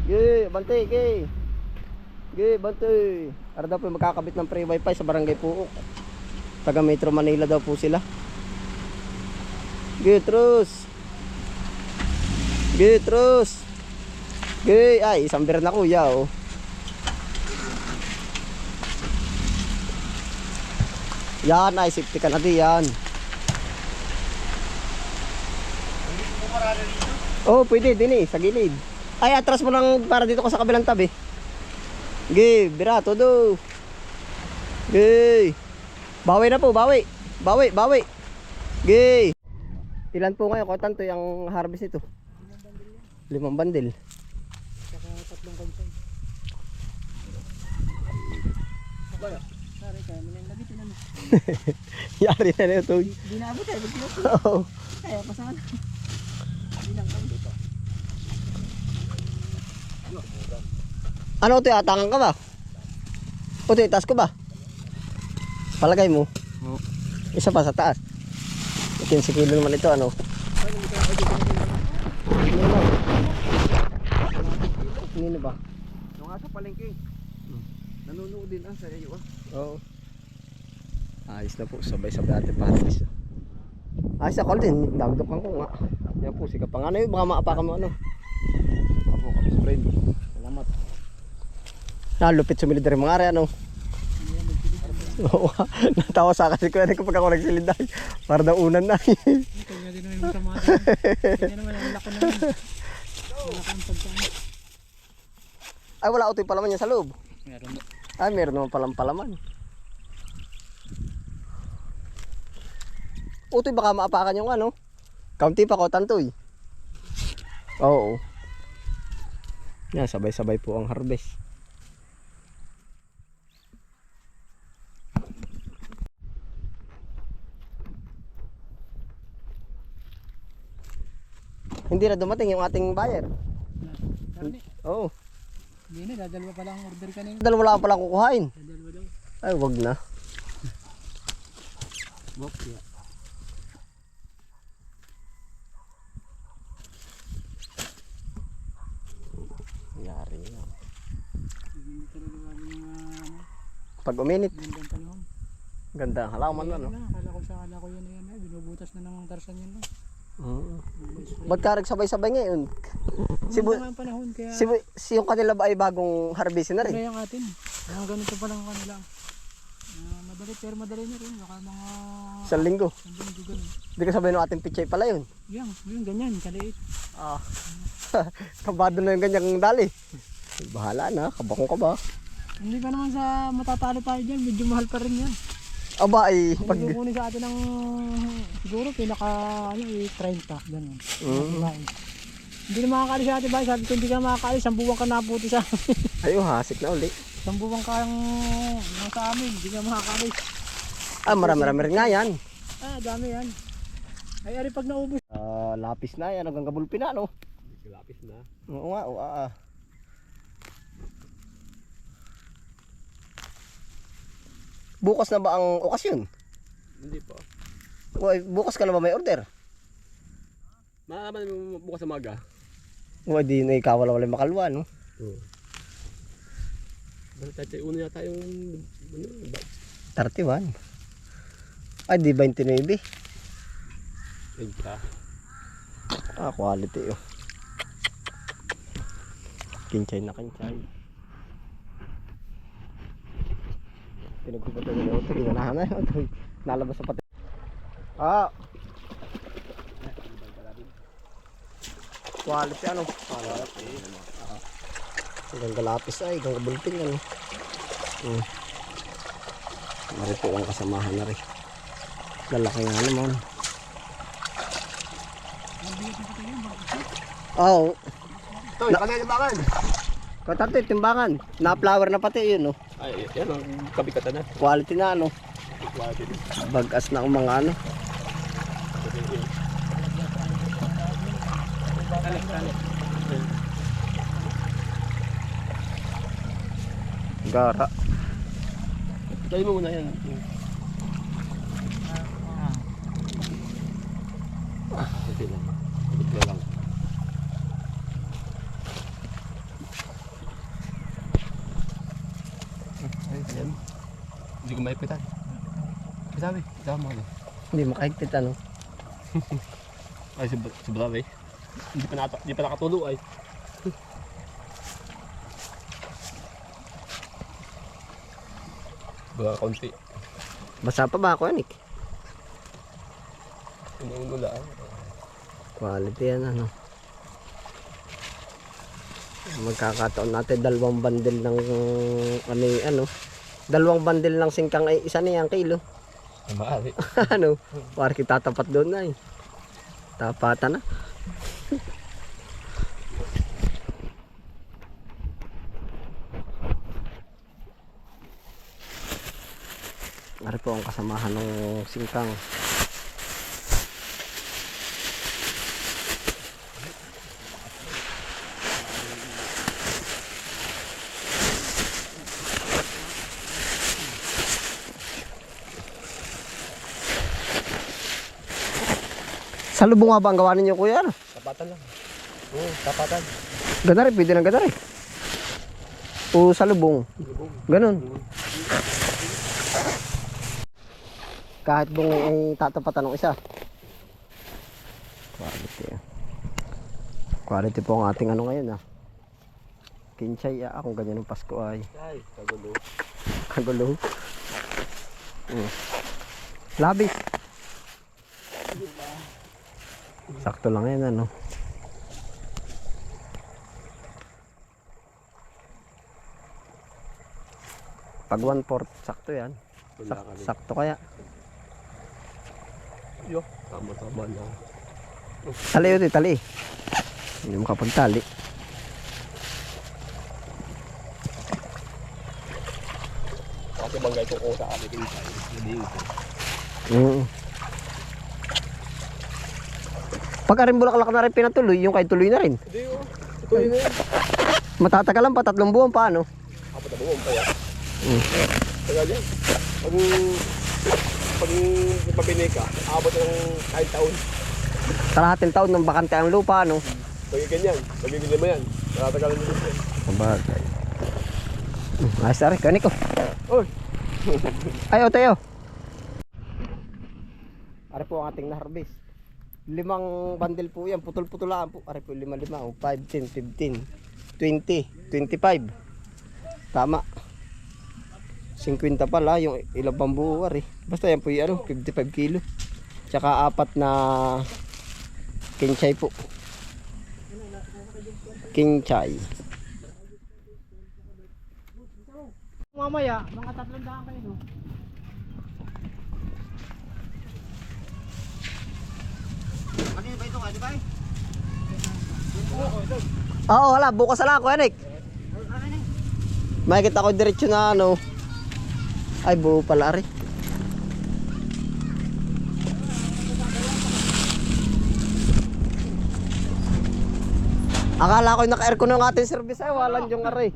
Ge, bante, ge. Ge, bante. Ara daw po magkakabit ng free wifi sa Barangay Puok. Taga Metro Manila daw po sila. Ge, trus. Ge, trus. Ge, ay, isang beer na kuya, oh. Yan, ay, safety ka na di yan. Oh, pwede din eh, sa gilid. Ay, atras mo lang para dito ko sa kabilang tabi. Ge, bira, todo. Ge. Bawi na po, bawi. Bawi, bawi. Ge. Ilan po ngayon, kotanto yung harvest ito? 5 bandil. Saka 3 konsay. Baya. Sorry kaya, minalabitin na mo. Yari na ito. Di na abot tayo, bagyo. Oo. Kaya pa sana. Di lang kami dito. Ano ito, atangan ka ba? O ito, itaas ko ba? Palagay mo. Oo. Isa pa sa taas. 15 kilo naman ito, ano? Nino ba? Yung nga sa palengke. Nanunood din sa iyo ah. Oo. Ayos na po, sabay-sabay natin pa-harvest. Ayos ako din, dagdokan ko nga. Yan po, siga pa nga na yun, baka maapakan mo ano. Ako kami sa friend. Salamat. Lupit sumilid rin mga ari, ano. Oo, natawa sa akin si Kuya kapag ako nagsilid dahil para daw unan na. Ito nga din naman yung masama. Kaya naman ang lako na yun. Wala kang pagkaan. Ay, wala utoy palaman niya sa loob. Meron mo. Ay, meron naman palang palaman. Utoy baka maapakan yung ano. Kaunti pa ko, tantoy. Oo. Yan, sabay-sabay po ang harvest. Hindi na dumating yung ating buyer. Karni. Oo. Hindi na, dadalwa pa lang order kanina. Dalawa lang pala kukuhain. Dadalwa daw. Ay, wag na. Bok, yeah. Yari na. Hindi talaga bago yung Pag uminit, gandang panahon. ganda ang halaman na, no? Akala ko yun na yan. Binubutas na ng tarsan yun. Ba't ka sabay-sabay ngayon? Si ang panahon kaya Si yung kanila ba ay bagong harvestin na rin? kaya yung atin. Mga ganito pa lang kanila. Madali pero madali na rin. Baka mga 1 linggo. sandang dugan. Hindi ka sabay ng ating pichay pala yun. Yung ganyan, kaliit. Ah. Kabado na yung ganyang dali. Bahala na, kabakong ka ba? Hindi pa naman sa matatalo tayo dyan. Medyo mahal pa rin yan. Aba ay pag... Kukunin sa atin ng siguro pinaka 30. Ganun. Hindi na makakaalis sa atin ba? Sabi ko hindi ka makakaalis. 1 buwan ka naputi sa amin. Ayun, hasik na uli. 1 buwan ka sa amin. Hindi ka makakaalis. Ah, marami-rami rin nga yan. Dami yan. Ay, ari pag naubos. Lapis na yan, hanggang kabulpin na, no? Lapis na. Oo nga, oo Bukas na ba ang okasyon? Hindi pa. Bukas ka na ba may order? Maalaman mo bukas sa maga. Di na ikawala-wala makalwa, no? Oo. Dahil una yata yung 31. Ay, di 29. Quality, oh. Kinchay na kinchay. Pinagkupunta nila ito. Ginanahan na ito. Nalabas sa pati. Quality, ano? Quality. Hanggang galapis ay, hanggang kabulping, ano? Marito ang kasamahan na rin. Lalaki nga naman. Oo. Toy, kanalibangan. Katate, timbangan. Na-flower na pati yun, no? Ay, yan ang kabikatan na. Quality na, ano? Quality. Bagas na ang mga ano. Gara. Tayo mo muna yan. Okay lang. Good lang. ko maipitan. Sabi, tama mo. Hindi makahigpit ano. Ay, si Brabe. Hindi pa nakatulo ay. Baka konti. Basa pa ba ako, Anik? Inuulo lang. Quality yan, ano. Magkakataon natin dalawang bandel ng dalawang bandel ng singkang ay isa na yan kilo. Ay, maaari. Ano? Parang tatapat doon na eh. Tapatan na. Ari po ang kasamahan ng singkang. Sa lubong nga ba ang gawa ninyo, kuya? Tapatan lang. Oo, tapatan. Ganari, pwede ng ganari. O sa lubong. Ganun. Kahit bung ay tatapatan ng isa. Quality. Quality po ang ating ano ngayon ah. Kinchay kung ganyan ng Pasko ay. Ay, kagulo. Kagulo. Labis. Sakto lang yan ano. Pag 1/4 sakto yan. Sakto kaya. Yo, tama-tama lang. Tali yun tali. Hindi mo kapagtali. Kasi banggay ko sa amin din tayo. Pagka rin bulaklak na rin pinatuloy, yung kay tuloy na rin. Hindi yun. Tuloy na yun. Matatagalan pa 3 buwan pa ano. Apat na buwan pa yan. Tagal yan. Pag mabinay ka, aabot ng kahit taon. Kalahating taon ng bakante ang lupa ano. Pag ganyan, mabibili mo yan. Matatagalan mo yan. Sabagay. Ayos na rin, kanik ko. Oy! Ay, o tayo. Ari po ang ating na-harvest. 5 bundle po yan, putol-putulaan po. Ari po 5, 5, 10, 15, 20, 25. Tama. 50 pala yung ilang bambu ari. Basta yan po yung 55 kilo. Tsaka 4 na kinchay po. Kinchay. Mamaya, mga 300 kayo no? Ano ba ito, di ba? Oo, wala. Bukas na lang ako, Enek. Makikita ko diretso na ano. Ay, buo pala, ari. Akala ko yung naka-aircon ng ating service ay walang yung ari.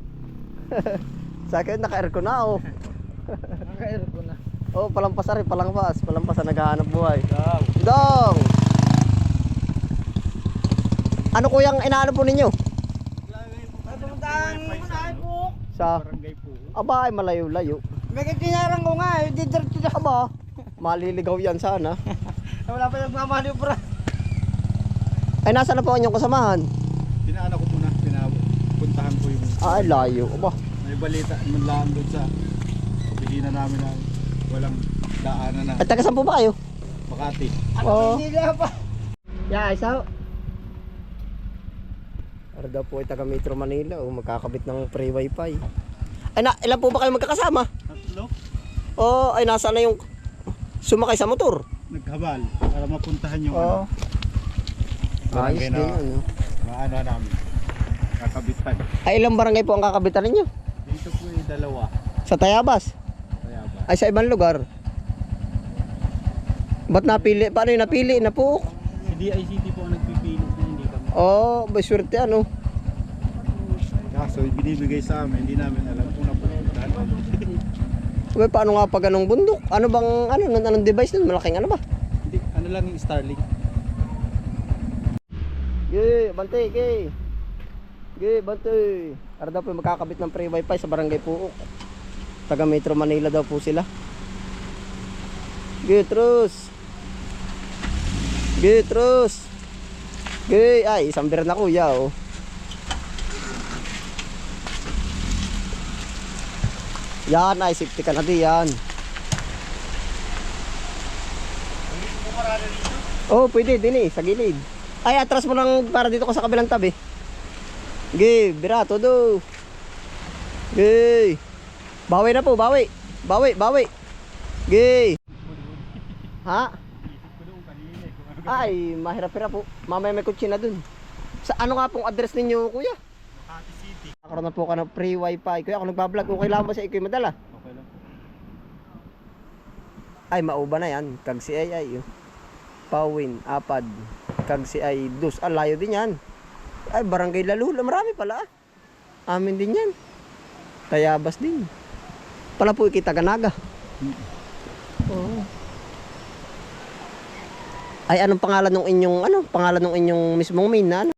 Sa akin naka-aircon na oh. Naka-aircon na. Oh, palampas ari, palampas na naghahanap buhay. Dong. Ano kuyang inaano po ninyo? Sa Barangay po. aba ay malayo-layo. May katinarang ko nga, didiretso na. Aba, maliligaw yan sana. Wala pa nagmamanubra. Ay nasa na po ang inyong kasamahan? Pinaano ko muna, pinapuntahan ko yung Ay layo. Aba, may balita manlaan doon sa opisina namin na walang daanan na ay taga saan po ba kayo? Makati. Oo. Hindi na pa. Yeah, isa. Ano daw po ay taga Metro Manila o magkakabit ng free wifi. Ay na, ilan po ba kayo magkakasama? Tatlo, O ay nasa na yung sumakay sa motor? naghabal para mapuntahan yung Oo. Ayos barangay din na ano. maano namin. Kakabitan. Ay ilang barangay po ang kakabitan ninyo? Dito po yung 2. Sa Tayabas? Kaya ba? Ay sa ibang lugar? Ba't napili? Paano yung napili na po? Si DICT po ang nagpipili na hindi kami. Oh, may swerte ano. Kaso binibigay sa amin, hindi namin alam kung napuntahan. Uy, paano nga pag anong bundok? Ano bang, anong device nun? Malaking ano ba? Hindi, ano lang yung Starlink. Gay, bantay, gay. Gay, bantay. Ara daw po magkakabit ng free wifi sa barangay Puok. Taga Metro Manila daw po sila. Sige, terus. Sige, terus. Sige, ay, isang beer na kuya, oh. Yan, ay, safety ka na di yan. Oh, pwede din eh, sa gilid. Ay, atras mo lang para dito ka sa kabilang tabi. Sige, bira, todo. Sige. Bawi na po, bawi. Bawi, bawi. Sige. Ha? Ay, mahirap-hirap po. Mamaya may kutsi na dun. Sa ano nga pong address ninyo, kuya? Makati City. Nakaroon na po ka ng free wifi. Kuya, ako nagbablog. Okay lang ba sa iko'y madala? Okay lang. Ay, mauba na yan. Kag si ay. Pawin, apad. Kag si ay dus. Ah, layo din yan. Ay, barangay Lalula. Marami pala. Amin din yan. Tayabas din. Pala po ikita Ganaga. Oo. Ay, anong pangalan ng inyong, pangalan ng inyong mismong main na ano?